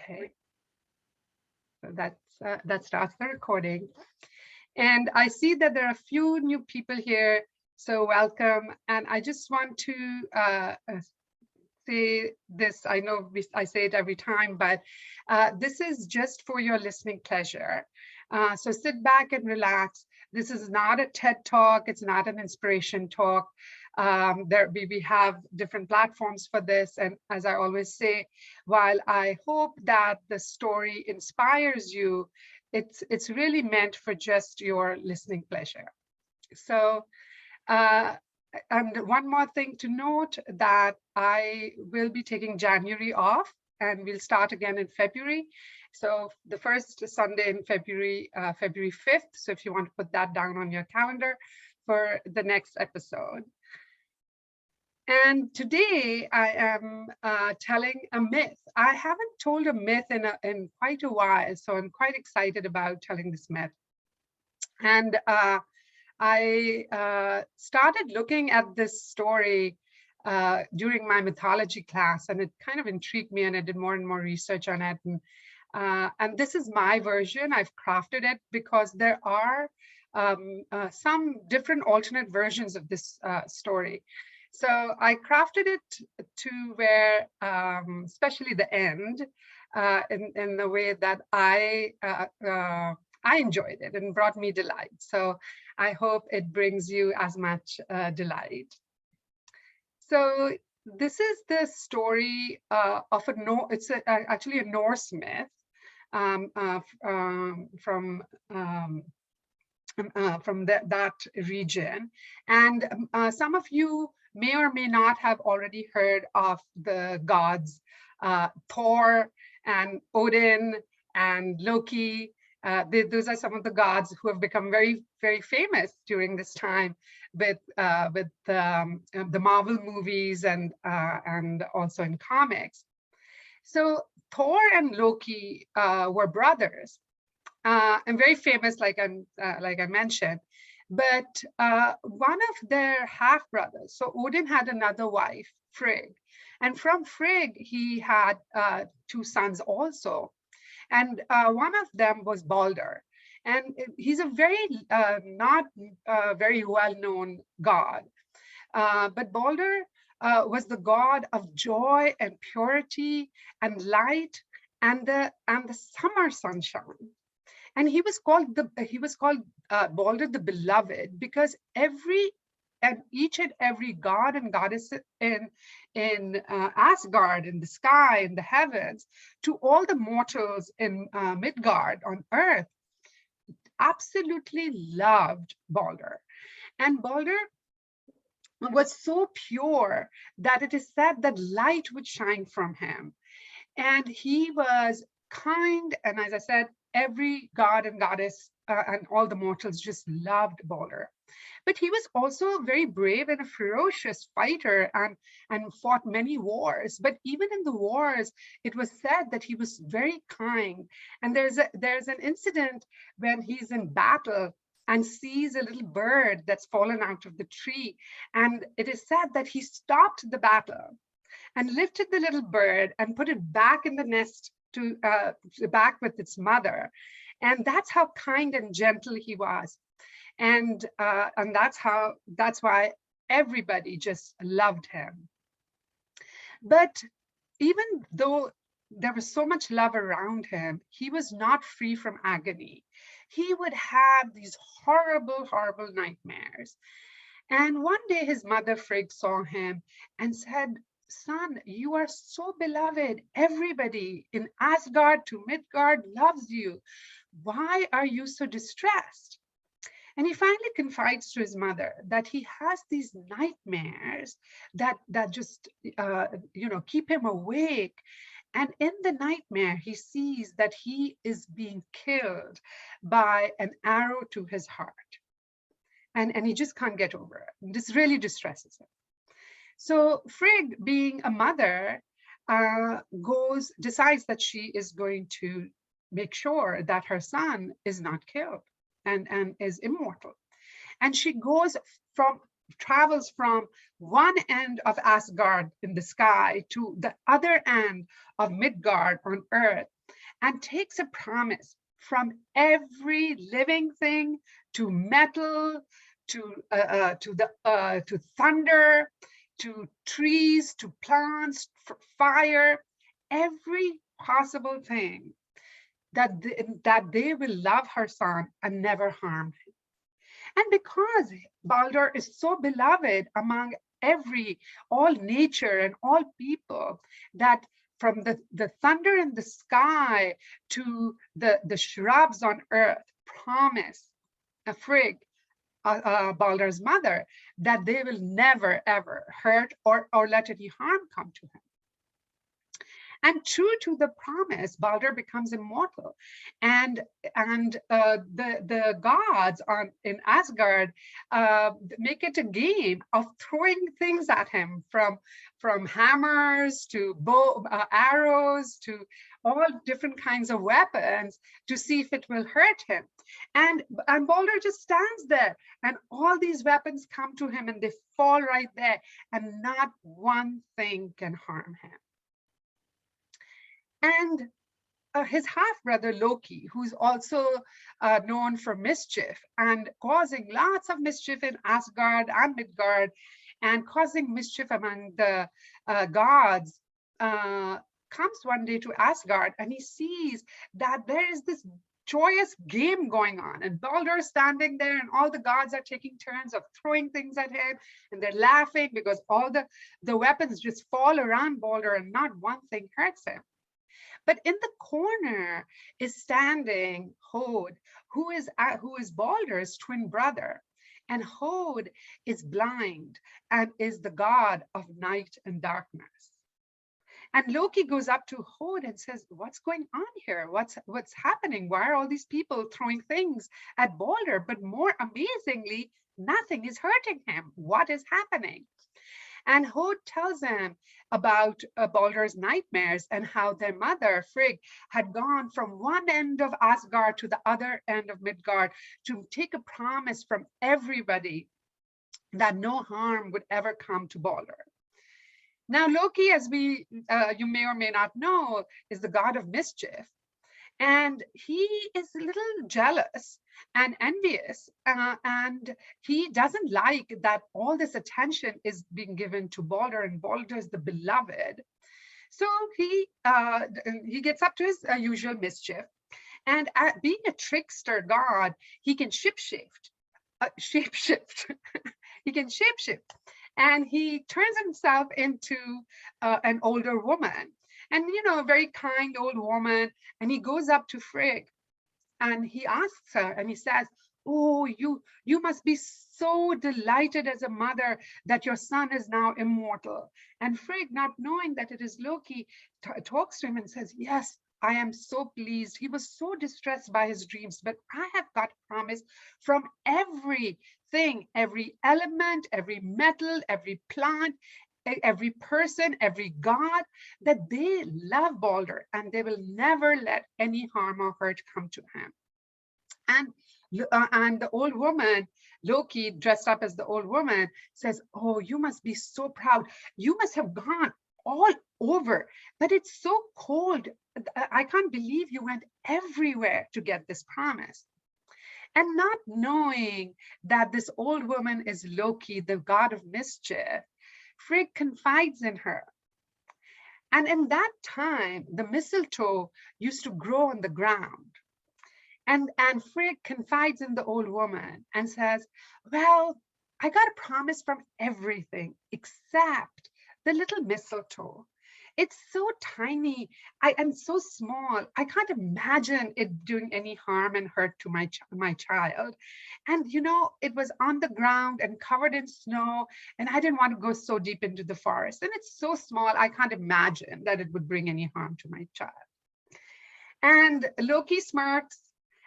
Okay, so that starts the recording. And I see that there are a few new people here, so welcome. And I just want to say this. I know I say it every time, but this is just for your listening pleasure. So sit back and relax. This is not a TED talk. It's not an inspiration talk. We have different platforms for this. And as I always say, while I hope that the story inspires you, it's really meant for just your listening pleasure. So, and one more thing to note, that I will be taking January off and we'll start again in February. So the first Sunday in February, February 5th. So if you want to put that down on your calendar for the next episode. And today I am telling a myth. I haven't told a myth in quite a while, so I'm quite excited about telling this myth. And I started looking at this story during my mythology class, and it kind of intrigued me, and I did more and more research on it. And this is my version. I've crafted it because there are some different alternate versions of this story. So I crafted it to where, especially the end, in the way that I enjoyed it and brought me delight. So I hope it brings you as much delight. So this is the story of actually a Norse myth from that region. And some of you may or may not have already heard of the gods Thor and Odin and Loki. Those are some of the gods who have become very, very famous during this time with the Marvel movies and also in comics. So Thor and Loki were brothers and very famous, like I mentioned. But one of their half brothers, so Odin had another wife, Frigg, and from Frigg he had two sons also. And one of them was Baldr. And he's a very not very well-known god. But Baldr was the god of joy and purity and light and the summer sunshine. And he was called Baldr the Beloved, because each and every god and goddess in Asgard, in the sky, in the heavens, to all the mortals in Midgard on earth, absolutely loved Baldr. And Baldr was so pure that it is said that light would shine from him. And he was kind, and as I said, every god and goddess and all the mortals just loved Baldr. But he was also very brave and a ferocious fighter and fought many wars. But even in the wars, it was said that he was very kind. And there's an incident when he's in battle and sees a little bird that's fallen out of the tree. And it is said that he stopped the battle and lifted the little bird and put it back in the nest to back with its mother. And that's how kind and gentle he was. And that's why everybody just loved him. But even though there was so much love around him, he was not free from agony. He would have these horrible, horrible nightmares. And one day his mother Frigg saw him and said, "Son, you are so beloved. Everybody in Asgard to Midgard loves you. Why are you so distressed?" And he finally confides to his mother that he has these nightmares that just keep him awake. And in the nightmare, he sees that he is being killed by an arrow to his heart. And he just can't get over it. This really distresses him. So Frigg, being a mother, decides that she is going to make sure that her son is not killed and is immortal. And she goes from travels from one end of Asgard in the sky to the other end of Midgard on earth, and takes a promise from every living thing, to metal, to thunder, to trees, to plants, fire, every possible thing, that they will love her son and never harm him. And because Baldr is so beloved among all nature and all people, that from the thunder in the sky to the shrubs on earth promise Frigg, Baldr's mother, that they will never ever hurt or let any harm come to him. And true to the promise, Baldr becomes immortal, and the gods in Asgard make it a game of throwing things at him, from hammers to arrows to all different kinds of weapons, to see if it will hurt him. And Baldr just stands there, and all these weapons come to him, and they fall right there, and not one thing can harm him. And his half-brother Loki, who's also known for mischief and causing lots of mischief in Asgard and Midgard, and causing mischief among the gods, comes one day to Asgard, and he sees that there is this joyous game going on, and Baldr is standing there, and all the gods are taking turns of throwing things at him, and they're laughing because all the weapons just fall around Baldr, and not one thing hurts him. But in the corner is standing Hod, who is Baldr's twin brother. And Hod is blind and is the god of night and darkness. And Loki goes up to Hod and says, "What's going on here? What's happening? Why are all these people throwing things at Baldr? But more amazingly, nothing is hurting him. What is happening?" And Hod tells them about Baldr's nightmares, and how their mother, Frigg, had gone from one end of Asgard to the other end of Midgard to take a promise from everybody that no harm would ever come to Baldr. Now, Loki, as you may or may not know, is the god of mischief. And he is a little jealous and envious, and he doesn't like that all this attention is being given to Baldr, and Baldr is the beloved. So he gets up to his usual mischief, and being a trickster god, he can shapeshift. He can shapeshift, and he turns himself into an older woman. And, a very kind old woman. And he goes up to Frigg, and he asks her, and he says, "Oh, you must be so delighted as a mother that your son is now immortal." And Frigg, not knowing that it is Loki, talks to him and says, "Yes, I am so pleased. He was so distressed by his dreams, but I have got promise from everything, every element, every metal, every plant, every person, every god, that they love Baldr, and they will never let any harm or hurt come to him." And the old woman, Loki, dressed up as the old woman, says, "Oh, you must be so proud. You must have gone all over, but it's so cold. I can't believe you went everywhere to get this promise." And not knowing that this old woman is Loki, the god of mischief, Frigg confides in her. And in that time, the mistletoe used to grow on the ground. And Frigg confides in the old woman and says, "Well, I got a promise from everything except the little mistletoe. It's so tiny and so small. I can't imagine it doing any harm and hurt to my child. And it was on the ground and covered in snow, and I didn't want to go so deep into the forest. And it's so small, I can't imagine that it would bring any harm to my child." And Loki smirks,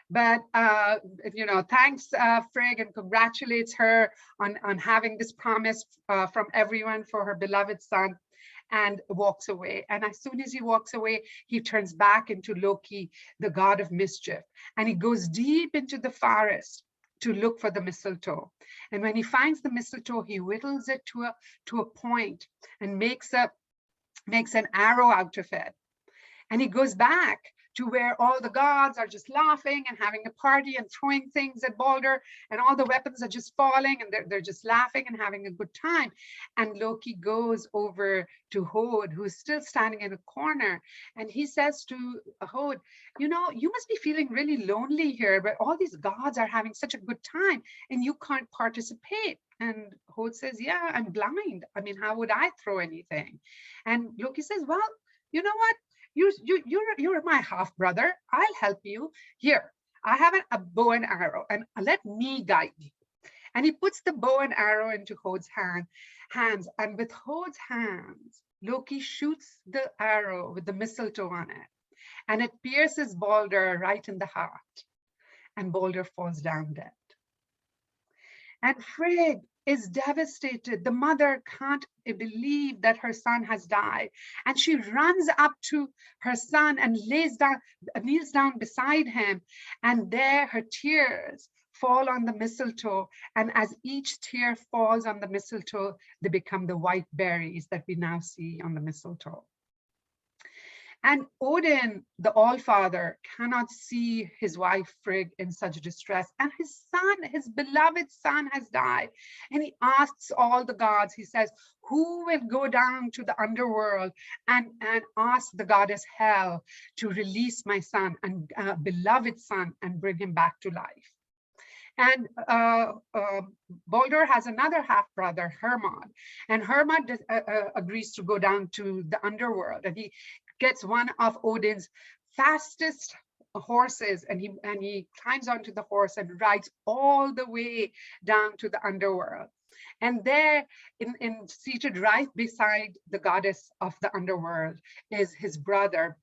but thanks Frigg, and congratulates her on having this promise from everyone for her beloved son, and walks away. And as soon as he walks away, he turns back into Loki, the god of mischief, and he goes deep into the forest, to look for the mistletoe. And when he finds the mistletoe, he whittles it to a point and makes an arrow out of it. And he goes back to where all the gods are just laughing and having a party and throwing things at Baldr, and all the weapons are just falling, and they're just laughing and having a good time. And Loki goes over to Hod, who's still standing in a corner, and he says to Hod, you know, you must be feeling really lonely here, but all these gods are having such a good time and you can't participate. And Hod says, yeah, I'm blind. I mean, how would I throw anything? And Loki says, well, you know what? You're my half brother. I'll help you. Here, I have a bow and arrow, and let me guide you. And he puts the bow and arrow into Hod's hands, and with Hod's hands, Loki shoots the arrow with the mistletoe on it, and it pierces Baldr right in the heart, and Baldr falls down dead. And Frigg is devastated. The mother can't believe that her son has died. And she runs up to her son and kneels down beside him. And there her tears fall on the mistletoe. And as each tear falls on the mistletoe, they become the white berries that we now see on the mistletoe. And Odin, the All-Father, cannot see his wife Frigg in such distress. And his son, his beloved son, has died. And he asks all the gods, he says, who will go down to the underworld and ask the goddess Hel to release my son and beloved son and bring him back to life? And Baldr has another half brother, Hermod, and Hermod agrees to go down to the underworld, and he gets one of Odin's fastest horses, and he climbs onto the horse and rides all the way down to the underworld. And there, seated right beside the goddess of the underworld, is his brother,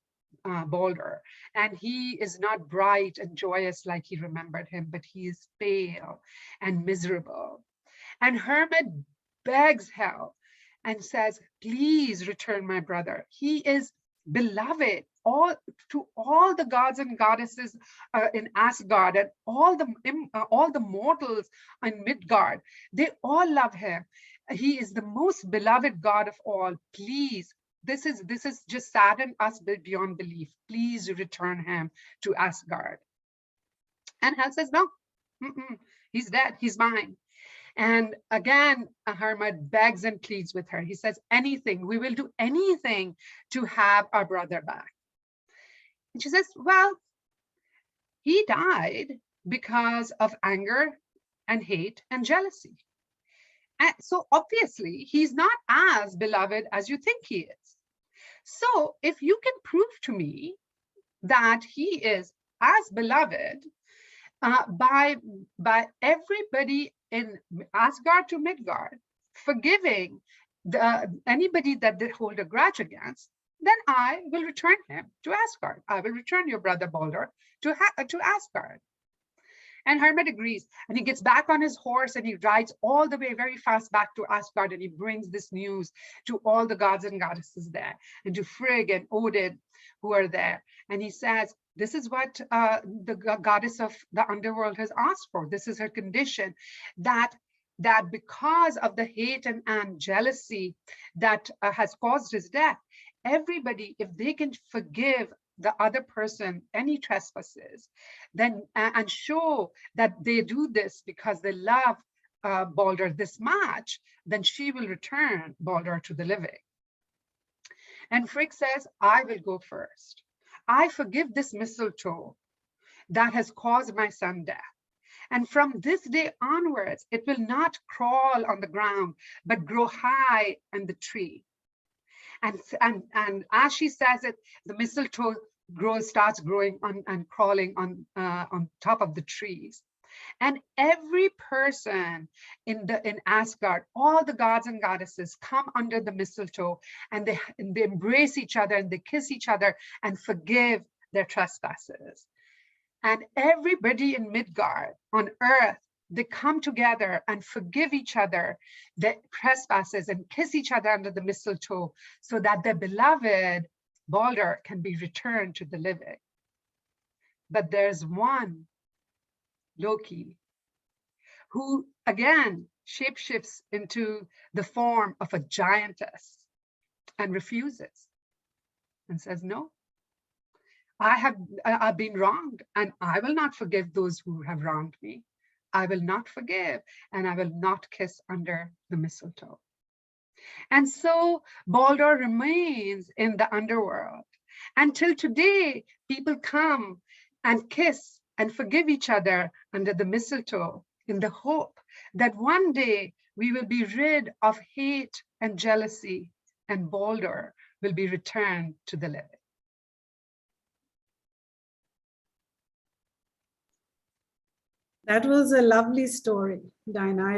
Baldr, and he is not bright and joyous like he remembered him, but he is pale and miserable. And Hermod begs Hel and says, please return my brother. He is beloved to all the gods and goddesses in Asgard, and all the mortals in Midgard. They all love him. He is the most beloved god of all. Please, this is just saddened us beyond belief. Please return him to Asgard. And Hel says, no, he's dead, he's mine. And again, Hermod begs and pleads with her. He says, anything, we will do anything to have our brother back. And she says, well, he died because of anger and hate and jealousy. And so obviously, he's not as beloved as you think he is. So if you can prove to me that he is as beloved by everybody in Asgard to Midgard, forgiving anybody that they hold a grudge against, then I will return him to Asgard. I will return your brother Baldr to Asgard. And Hermod agrees, and he gets back on his horse and he rides all the way very fast back to Asgard, and he brings this news to all the gods and goddesses there, and to Frigg and Odin who are there. And he says, this is what the goddess of the underworld has asked for. This is her condition, that because of the hate and jealousy that has caused his death, everybody, if they can forgive the other person any trespasses, then and show that they do this because they love Baldr this much, then she will return Baldr to the living. And Frigg says, I will go first. I forgive this mistletoe that has caused my son death. And from this day onwards, it will not crawl on the ground, but grow high in the tree. And as she says it, the mistletoe starts growing and crawling on top of the trees. And every person in Asgard, all the gods and goddesses come under the mistletoe, and they embrace each other and they kiss each other and forgive their trespasses. And everybody in Midgard on earth, they come together and forgive each other their trespasses and kiss each other under the mistletoe, so that their beloved Baldr can be returned to the living. But there's one Loki who again shapeshifts into the form of a giantess and refuses and says, no, I've been wronged, and I will not forgive those who have wronged me. I will not forgive, and I will not kiss under the mistletoe. And so Baldr remains in the underworld. Until today, people come and kiss and forgive each other under the mistletoe in the hope that one day we will be rid of hate and jealousy, and Baldr will be returned to the living. That was a lovely story, Dinah.